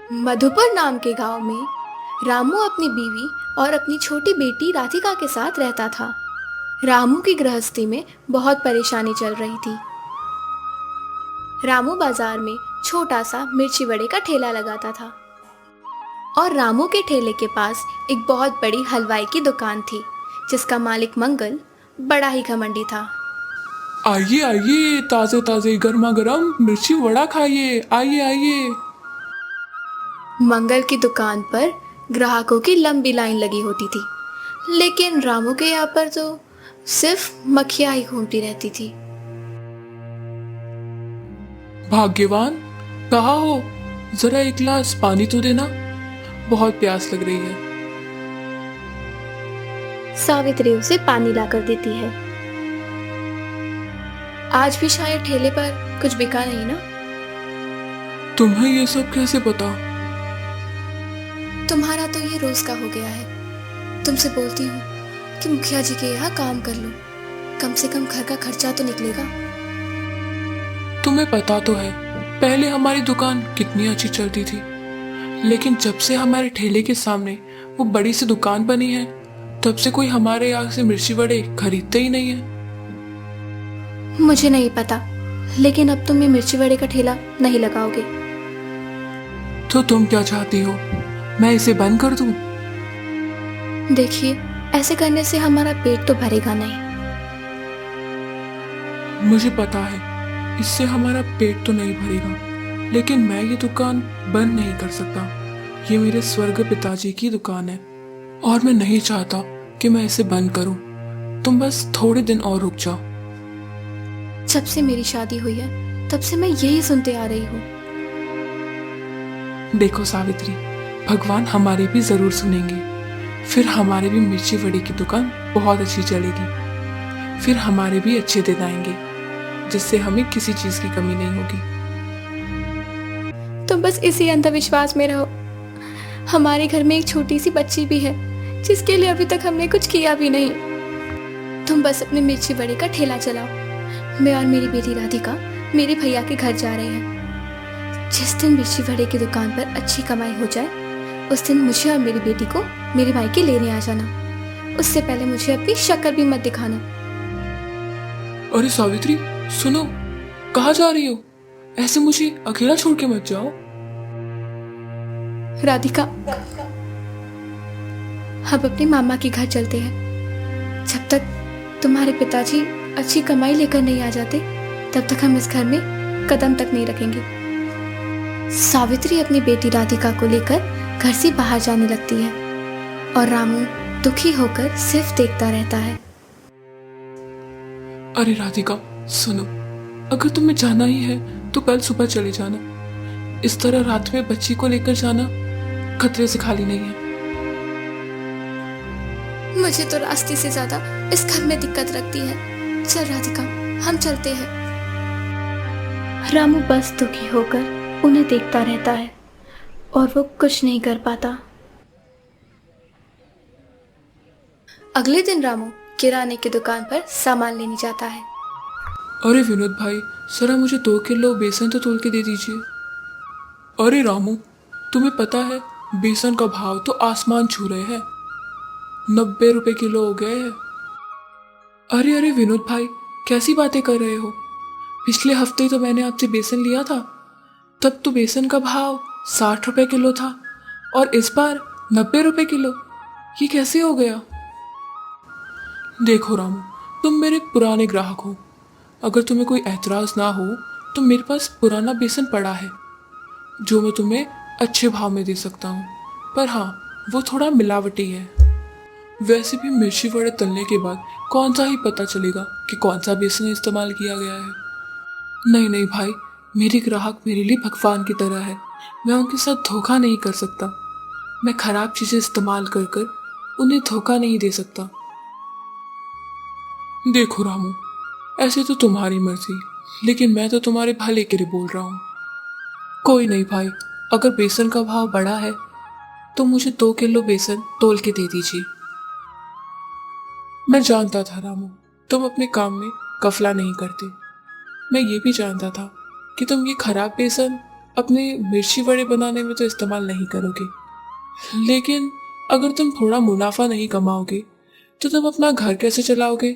मधुपुर नाम के गांव में रामू अपनी बीवी और अपनी छोटी बेटी राधिका के साथ रहता था। रामू की गृहस्थी में बहुत परेशानी चल रही थी। रामू बाजार में छोटा सा मिर्ची वड़े का ठेला लगाता था और रामू के ठेले के पास एक बहुत बड़ी हलवाई की दुकान थी, जिसका मालिक मंगल बड़ा ही घमंडी था। आइए आइए, ताजे ताजे गर्मा गर्म मिर्ची वड़ा खाइए, आइए आइए। मंगल की दुकान पर ग्राहकों की लंबी लाइन लगी होती थी, लेकिन रामू के यहाँ पर तो सिर्फ मक्खियाँ ही घूमती रहती थी। भाग्यवान, कहाँ हो? जरा एक गिलास पानी तो देना, बहुत प्यास लग रही है। सावित्री उसे पानी लाकर देती है। आज भी शायद ठेले पर कुछ बिका नहीं ना? तुम्हें ये सब कैसे पता? तुम्हारा तो ये रोज का हो गया है। तुमसे बोलती हूँ कि मुखिया जी के यहाँ काम कर लो, कम से कम घर का खर्चा तो निकलेगा। तुम्हें पता तो है पहले हमारी दुकान कितनी अच्छी चलती थी, लेकिन जब से हमारे ठेले के सामने वो बड़ी सी दुकान बनी है, तब से कोई हमारे यहाँ से मिर्ची वड़े खरीदते ही नहीं है। मुझे नहीं पता, लेकिन अब तुम ये मिर्ची वड़े का ठेला नहीं लगाओगे। तो तुम क्या चाहती हो, मैं इसे बंद कर दूं? देखिए, ऐसे करने से हमारा पेट तो भरेगा नहीं। मुझे पता है इससे हमारा पेट तो नहीं भरेगा, लेकिन मैं ये दुकान बंद नहीं कर सकता। ये मेरे स्वर्ग पिताजी की दुकान है और मैं नहीं चाहता कि मैं इसे बंद करूं। तुम बस थोड़े दिन और रुक जाओ। जब से मेरी शादी हुई है तब से मैं यही सुनते आ रही हूँ। देखो सावित्री, भगवान हमारी भी जरूर सुनेंगे। फिर हमारे भी मिर्ची वड़ी की दुकान बहुत अच्छी चलेगी। फिर हमारे भी अच्छे दिन आएंगे, जिससे हमें किसी चीज की कमी नहीं होगी। तो बस इसी अंधविश्वास में रहो। हमारे घर में एक छोटी सी बच्ची भी है, जिसके लिए अभी तक हमने कुछ किया भी नहीं। तुम बस अपने मिर्ची वड़े का ठेला चलाओ। मैं और मेरी बेटी राधिका मेरे भैया के घर जा रहे हैं। जिस दिन मिर्ची वड़े की दुकान पर अच्छी कमाई हो जाए, उस दिन मुझे और मेरी बेटी को मेरे मायके लेने आ जाना। उससे पहले मुझे अपनी शक्ल भी मत दिखाना। अरे सावित्री, सुनो, कहाँ जा रही हो? ऐसे मुझे अकेला छोड़ के मत जाओ। राधिका, हम अपने मामा के घर चलते हैं। जब तक तुम्हारे पिताजी अच्छी कमाई लेकर नहीं आ जाते, तब तक हम इस घर में कदम तक नहीं रखेंगे। सावित्री अपनी बेटी राधिका को लेकर घर से बाहर जाने लगती है और रामू दुखी होकर सिर्फ देखता रहता है। अरे राधिका, सुनो, अगर तुम्हें जाना ही है तो कल सुबह चले जाना। इस तरह रात में बच्ची को लेकर जाना खतरे से खाली नहीं है। मुझे तो रास्ते से ज्यादा इस घर में दिक्कत लगती है। चल राधिका, हम चलते हैं। रामू बस दुखी होकर उन्हें देखता रहता है और वो कुछ नहीं कर पाता। अगले दिन रामू किराने की दुकान पर सामान लेने जाता है। अरे विनोद भाई, जरा मुझे 2 किलो बेसन तो तोल के दे दीजिए। अरे रामू, तुम्हें पता है बेसन का भाव तो आसमान छू रहे हैं, 90 रुपए किलो हो गए हैं। अरे अरे विनोद भाई, कैसी बातें कर रहे हो? पिछले हफ्ते तो मैंने आपसे बेसन लिया था, तब तो बेसन का भाव 60 रुपए किलो था, और इस बार 90 रुपए किलो। ये कैसे हो गया? देखो रामू, तुम मेरे पुराने ग्राहक हो। अगर तुम्हें कोई एतराज ना हो तो मेरे पास पुराना बेसन पड़ा है, जो मैं तुम्हें अच्छे भाव में दे सकता हूँ। पर हाँ, वो थोड़ा मिलावटी है। वैसे भी मिर्ची वड़े तलने के बाद कौन सा ही पता चलेगा कि कौन सा बेसन इस्तेमाल किया गया है। नहीं नहीं भाई, मेरे ग्राहक मेरे लिए भगवान की तरह है। मैं उनके साथ धोखा नहीं कर सकता। मैं खराब चीजें इस्तेमाल कर कर उन्हें धोखा नहीं दे सकता। देखो रामू, ऐसे तो तुम्हारी मर्जी, लेकिन मैं तो तुम्हारे भले के लिए बोल रहा हूँ। कोई नहीं भाई, अगर बेसन का भाव बढ़ा है तो मुझे 2 किलो बेसन तोल के दे दीजिए। मैं जानता था रामू, तुम अपने काम में कफला नहीं करते। मैं ये भी जानता था कि तुम ये खराब बेसन अपने मिर्ची वड़े बनाने में तो इस्तेमाल नहीं करोगे, लेकिन अगर तुम थोड़ा मुनाफा नहीं कमाओगे तो तुम अपना घर कैसे चलाओगे?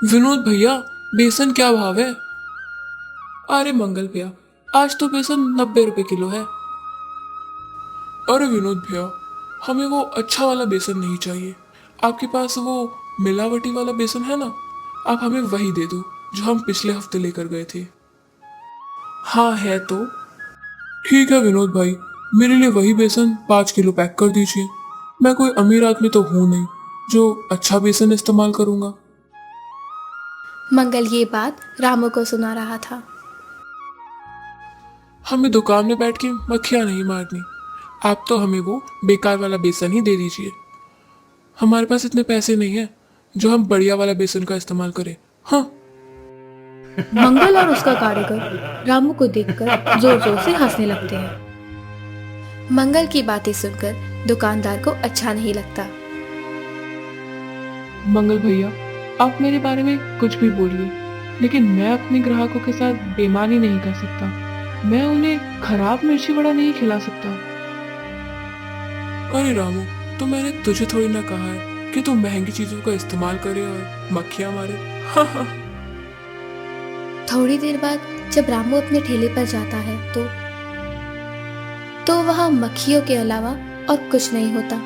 विनोद भैया, बेसन क्या भाव है? अरे मंगल भैया, आज तो बेसन 90 रुपए किलो है। अरे विनोद भैया, हमें वो अच्छा वाला बेसन नहीं चाहिए। आपके पास वो मिलावटी वाला बेसन है ना? आप हमें वही दे दो जो हम पिछले हफ्ते लेकर गए थे। हाँ है तो। ठीक है विनोद भाई, मेरे लिए वही बेसन 5 किलो पैक कर दीजिए। मैं कोई अमीर आदमी तो हूं नहीं जो अच्छा बेसन इस्तेमाल करूंगा। मंगल ये बात रामू को सुना रहा था। हमें दुकान में बैठ के मक्खियां नहीं मारनी। आप तो हमें वो बेकार वाला बेसन ही दे दीजिए। हमारे पास इतने पैसे नहीं है जो हम बढ़िया वाला बेसन का इस्तेमाल करें। हाँ। मंगल और उसका कारीगर रामू को देखकर जोर जोर से हंसने लगते हैं। मंगल की बातें सुनकर दुकानदार को अच्छा नहीं लगता। मंगल भैया, आप मेरे बारे में कुछ भी बोलिए, लेकिन मैं अपने ग्राहकों के साथ बेईमानी नहीं कर सकता। मैं उन्हें खराब मिर्ची वड़ा नहीं खिला सकता। अरे रामू, तो मैंने तुझे थोड़ी ना कहा है कि तू महंगी चीजों का इस्तेमाल करे और मक्खियां मारे। हाँ हाँ। थोड़ी देर बाद जब रामू अपने ठेले पर जाता है तो वहां मक्खियों के अलावा और कुछ नहीं होता।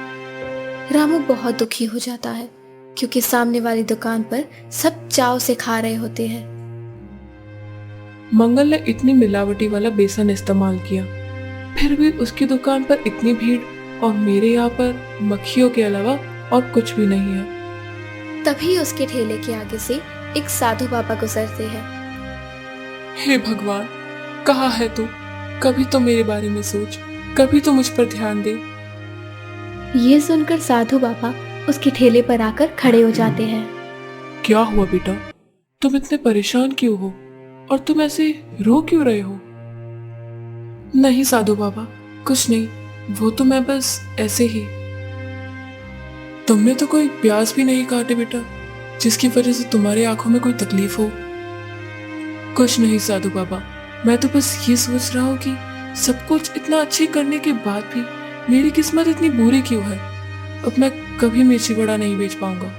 रामू बहुत दुखी हो जाता है क्योंकि सामने वाली दुकान पर सब चाव से खा रहे होते हैं। मंगल ने इतनी मिलावटी वाला बेसन इस्तेमाल किया, फिर भी उसकी दुकान पर इतनी भीड़ और मेरे यहाँ पर मक्खियों के अलावा और कुछ भी नहीं है। तभी उसके ठेले के आगे से एक साधु बाबा गुजरते हैं। हे भगवान, कहाँ है तू? कभी तो मेरे बारे में सोच, कभी तो मुझ पर ध्यान दे। ये सुनकर साधु बाबा उसके ठेले पर आकर खड़े हो जाते हैं। क्या हुआ बेटा? तुम इतने परेशान क्यों हो और तुम ऐसे रो क्यों रहे हो? नहीं साधु बाबा, कुछ नहीं, वो तो मैं बस ऐसे ही। तुमने तो कोई प्याज भी नहीं काटे बेटा, जिसकी वजह से तुम्हारी आंखों में कोई तकलीफ हो। कुछ नहीं साधु बाबा, मैं तो बस ये सोच रहा हूँ कि सब कुछ इतना अच्छे करने के बाद भी मेरी किस्मत इतनी बुरी क्यों है। अब मैं कभी मिर्ची वड़ा नहीं बेच पाऊंगा।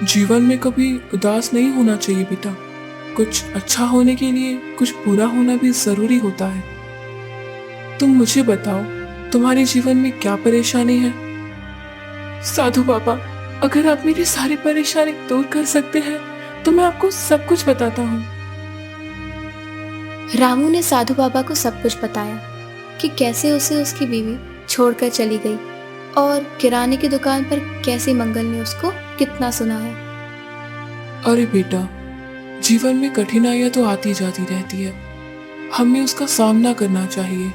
जीवन में कभी उदास नहीं होना चाहिए बेटा। कुछ अच्छा होने के लिए कुछ बुरा होना भी जरूरी होता है। तुम मुझे बताओ, तुम्हारे जीवन में क्या परेशानी है? साधु बाबा, अगर आप मेरी सारी परेशानी दूर कर सकते हैं तो मैं आपको सब कुछ बताता हूँ। रामू ने साधु बाबा को सब कुछ बताया कि कैसे उसे उसकी बीवी छोड़कर चली गई और किराने की दुकान पर कैसे मंगल ने उसको कितना सुनाया। अरे बेटा, जीवन में कठिनाइयां तो आती जाती रहती है, हमें उसका सामना करना चाहिए।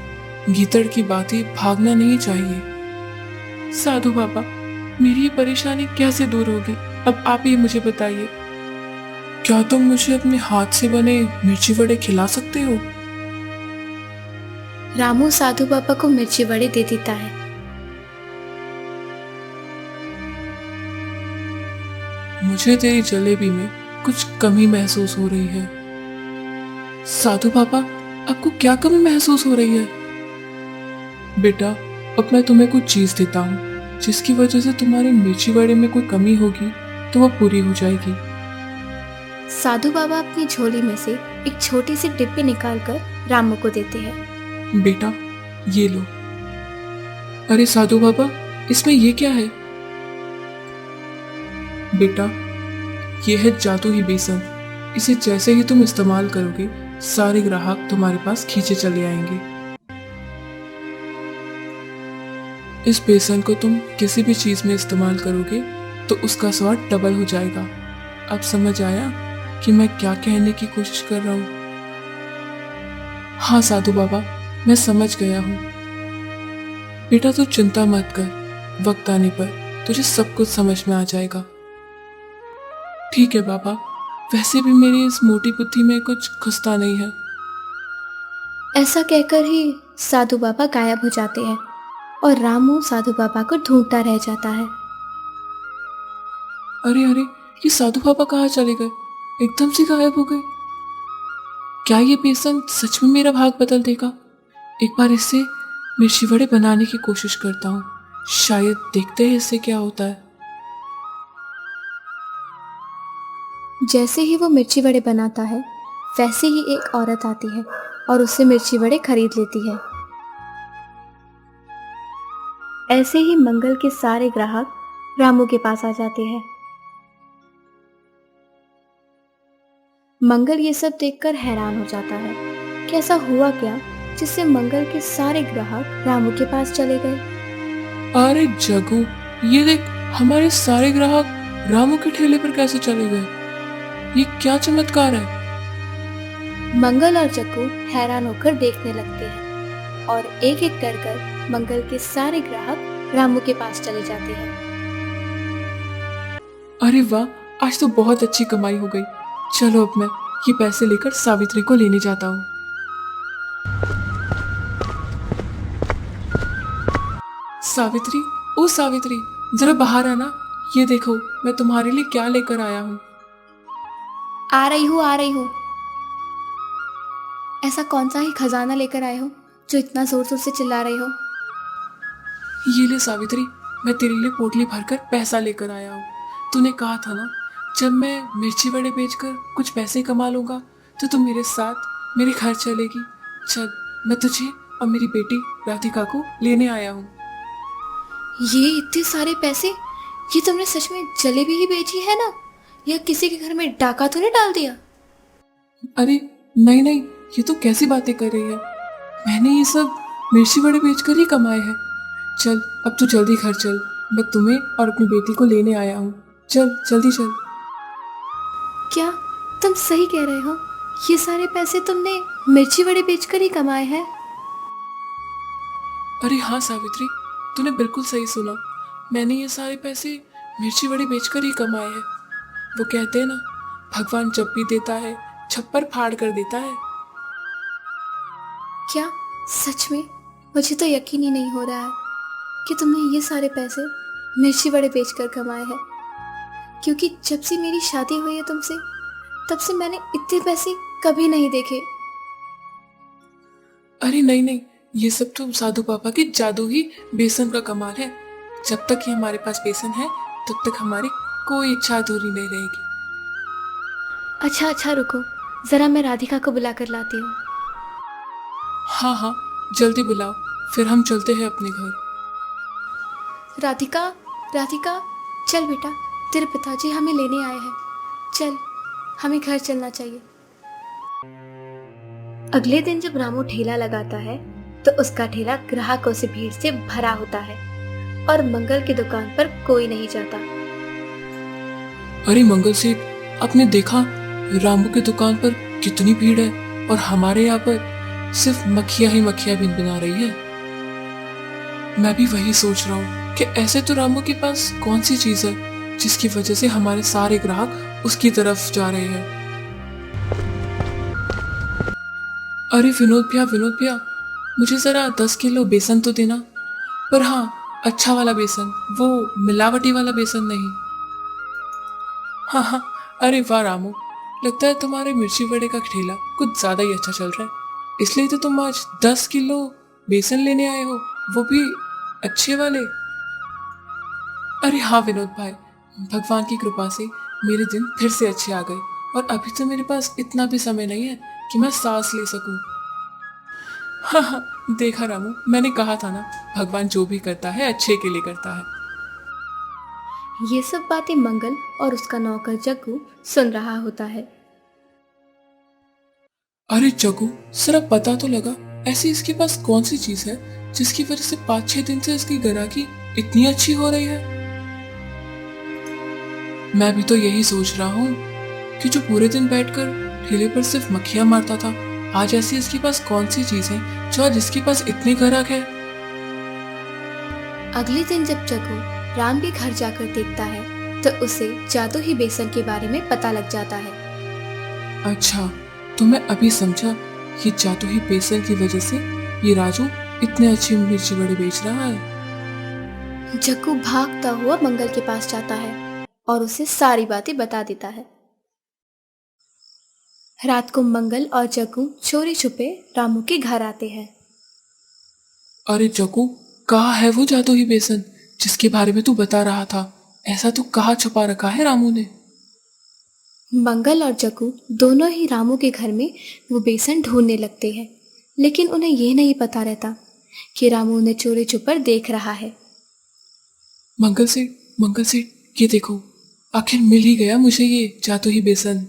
गीदड़ की बातें भागना नहीं चाहिए। साधु बाबा, मेरी ये परेशानी कैसे दूर होगी? अब आप ही मुझे बताइए। क्या तुम मुझे अपने हाथ से बने मिर्ची वड़े खिला सकते हो? रामू साधु बाबा को मिर्ची वड़े दे देता है। मुझे तेरी जलेबी में कुछ कमी महसूस हो रही है। साधु बाबा, आपको क्या कमी महसूस हो रही है? बेटा, अब मैं तुम्हें कुछ चीज देता हूँ जिसकी वजह से तुम्हारे मिर्ची वड़े में कोई कमी होगी तो वह पूरी हो जाएगी। साधु बाबा अपनी झोली में से एक छोटी सी डिब्बी निकालकर रामू को देते हैं। बेटा, ये लो। अरे साधु बाबा, इसमें ये क्या है? बेटा, ये है जादुई बेसन। इसे जैसे ही तुम इस्तेमाल करोगे, सारे ग्राहक तुम्हारे पास खींचे चले आएंगे। इस बेसन को तुम किसी भी चीज में इस्तेमाल करोगे तो उसका स्वाद डबल हो जाएगा। अब समझ आया कि मैं क्या कहने की कोशिश कर रहा हूँ? हाँ साधु बाबा, मैं समझ गया हूँ। बेटा, तू चिंता मत कर, वक्त आने पर तुझे सब कुछ समझ में आ जाएगा। ठीक है बाबा, वैसे भी मेरी इस मोटी बुद्धि में कुछ घुसता नहीं है। ऐसा कहकर ही साधु बाबा गायब हो जाते हैं और रामू साधु बाबा को ढूंढता रह जाता है। अरे अरे, ये साधु बाबा कहाँ चले गए? एकदम से गायब हो गए। क्या ये बेसन सच में मेरा भाग बदल देगा? एक बार इससे मिर्ची वड़े बनाने की कोशिश करता हूँ, शायद देखते हैं इससे क्या होता है। जैसे ही वो मिर्ची वड़े बनाता है, वैसे ही एक औरत आती है और उससे मिर्ची वड़े खरीद लेती है। ऐसे ही मंगल के सारे ग्राहक रामू के पास आ जाते हैं। मंगल ये सब देखकर हैरान हो जाता है कि ऐसा हुआ क्या जिससे मंगल के सारे ग्राहक रामू के पास चले गए। अरे जग्गू, ये देख, हमारे सारे ग्राहक रामू के ठेले पर कैसे चले गए? ये क्या चमत्कार है? मंगल और जग्गू हैरान होकर देखने लगते हैं और एक एक कर मंगल के सारे ग्राहक रामू के पास चले जाते हैं। अरे वाह, आज तो बहुत अच्छी कमाई हो गई। चलो अब मैं ये पैसे लेकर सावित्री को लेने जाता हूँ। सावित्री, ओ सावित्री, जरा बाहर आना। ये देखो, मैं तुम्हारे लिए क्या लेकर आया हूँ। आ रही हूँ। ऐसा कौन सा ही खजाना लेकर आए हो जो इतना जोर जोर से चिल्ला रहे हो? ये ले सावित्री, मैं तेरे लिए पोटली भरकर पैसा लेकर आया हूँ। तूने कहा था ना, जब मैं मिर्ची वड़े बेचकर कुछ पैसे कमा लूंगा तो तू मेरे साथ मेरे घर चलेगी। चल, मैं तुझे और मेरी बेटी राधिका को लेने आया हूँ। ये इतने सारे पैसे, ये तुमने सच में जलेबी ही बेची है ना, या किसी के घर में डाका तो नहीं डाल दिया? अरे नहीं नहीं, ये तो कैसी बातें कर रही है? मैंने ये सब मिर्ची वड़े बेचकर ही कमाए हैं। चल, अब तू जल्दी घर चल, मैं तुम्हें और अपनी बेटी को लेने आया हूँ। चल जल्दी चल। क्या तुम सही कह रहे हो? ये सारे पैसे तुमने मिर्ची वड़े बेचकर ही कमाए हैं? अरे हाँ सावित्री, तूने बिल्कुल सही सुना। मैंने ये सारे पैसे मिर्ची वड़े बेचकर ही कमाए हैं। वो कहते हैं ना, भगवान जब भी देता है छप्पर फाड़ कर देता है। क्या सच में? मुझे तो यकीन ही नहीं हो रहा है कि तुमने ये सारे पैसे मिर्ची वड़े बेचकर कमाए हैं, क्योंकि जब से मेरी शादी हुई है तुमसे, तब से मैंने इतने पैसे कभी नहीं देखे। अरे नहीं नहीं, ये सब तो साधु पापा के जादू ही बेसन का कमाल है। जब तक ये हमारे पास बेसन है, तब तक हमारी कोई इच्छा अधूरी नहीं रहेगी। अच्छा रुको, जरा मैं राधिका को बुला कर लाती हूँ। हाँ हाँ, जल्दी बुलाओ, फिर हम चलते हैं अपने घर। राधिका, चल बेटा, तेरे पिताजी हमें लेने आए हैं। चल, हमें घर चलना चाहिए। अगले दिन जब रामू ठेला लगाता है तो उसका ठेला ग्राहकों से भीड़ से भरा होता है और मंगल की दुकान पर कोई नहीं जाता। अरे मंगल सेठ, आपने देखा रामू की दुकान पर कितनी भीड़ है और हमारे यहाँ पर सिर्फ मक्खियां ही मक्खियां भिनभिना रही है। मैं भी वही सोच रहा हूँ कि ऐसे तो रामू के पास कौन सी चीज है जिसकी वजह से हमारे सारे ग्राहक उसकी तरफ जा रहे हैं। अरे विनोद भैया, मुझे जरा 10 किलो बेसन तो देना, पर हाँ, अच्छा वाला बेसन, वो मिलावटी वाला बेसन नहीं। हाँ हाँ, अरे वाह रामू, लगता है तुम्हारे मिर्ची वड़े का ठेला कुछ ज्यादा ही अच्छा चल रहा है, इसलिए तो तुम आज 10 किलो बेसन लेने आए हो, वो भी अच्छे वाले। अरे हाँ विनोद भाई, भगवान की कृपा से मेरे दिन फिर से अच्छे आ गए और अभी तो मेरे पास इतना भी समय नहीं है कि मैं सांस ले सकूं। हाँ हाँ, देखा रामू, मैंने कहा था ना, भगवान जो भी करता है अच्छे के लिए करता है। ये सब बातें मंगल और उसका नौकर जग्गू सुन रहा होता है। अरे जग्गू, जरा पता तो लगा, ऐसी इसके पास कौन सी चीज है जिसकी वजह से 5-6 दिन से इसकी ग्राहकी इतनी अच्छी हो रही है। मैं भी तो यही सोच रहा हूँ कि जो पूरे दिन बैठकर ठेले पर सिर्फ मक्खियां मारता था, आज ऐसी इसके पास कौन सी चीज है जो आज इसके पास इतने ग्राहक है। अगले दिन जब जग्गू राम के घर जाकर देखता है तो उसे जादू ही बेसन के बारे में पता लग जाता है। अच्छा, तो मैं अभी समझा, ये जादू ही बेसन की वजह से ये राजू इतने अच्छे मिर्ची वड़े बेच रहा है। जग्गू भागता हुआ मंगल के पास जाता है और उसे सारी बातें बता देता है। रात को मंगल और जग्गू चोरी छुपे रामू के घर आते हैं। अरे जग्गू, कहाँ है वो जादुई बेसन जिसके बारे में तू बता रहा था? ऐसा तो कहाँ छुपा रखा है रामू ने? मंगल और जग्गू दोनों ही रामू के घर में वो बेसन ढूंढने लगते हैं, लेकिन उन्हें यह नहीं पता रहता कि रामू उन्हें चोरी छुपकर देख रहा है। मंगल सेठ, ये देखो, आखिर मिल ही गया मुझे ये जादुई बेसन।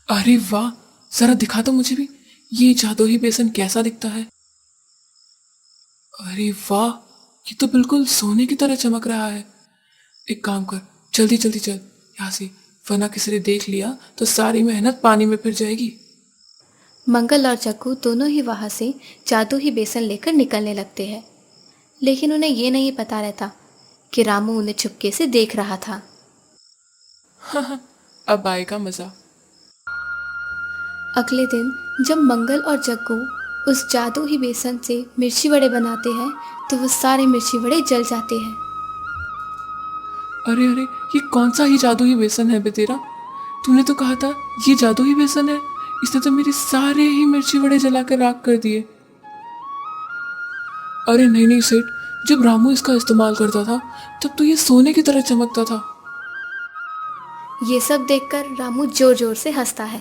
अरे वाह, जरा दिखा दो मुझे भी, ये जादुई बेसन कैसा दिखता है? अरे वाह, ये तो बिल्कुल सोने की तरह चमक रहा है। एक काम कर, जल्दी जल्दी चल यहाँ से, वरना किसी ने देख लिया तो सारी मेहनत पानी में फिर जाएगी। मंगल और जग्गू दोनों ही वहाँ से जादुई बेसन लेकर निकलने लगते हैं, लेकिन उन्हें ये नहीं पता रहता कि रामू उन्हें चुपके से देख रहा था। अब आएगा मजा। अगले दिन जब मंगल और जग्गू उस जादुई बेसन से मिर्ची वड़े बनाते हैं तो वो सारे मिर्ची वड़े जल जाते हैं। अरे अरे, ये कौन सा ही जादुई बेसन है बे तेरा? तूने तो कहा था ये जादुई बेसन है, इसने तो मेरे सारे ही मिर्ची वड़े जलाकर राख कर दिए। अरे नहीं नहीं सेठ, जब रामू इसका इस्तेमाल करता था तब तो ये सोने की तरह चमकता था। ये सब देखकर रामू जोर जोर से हंसता है।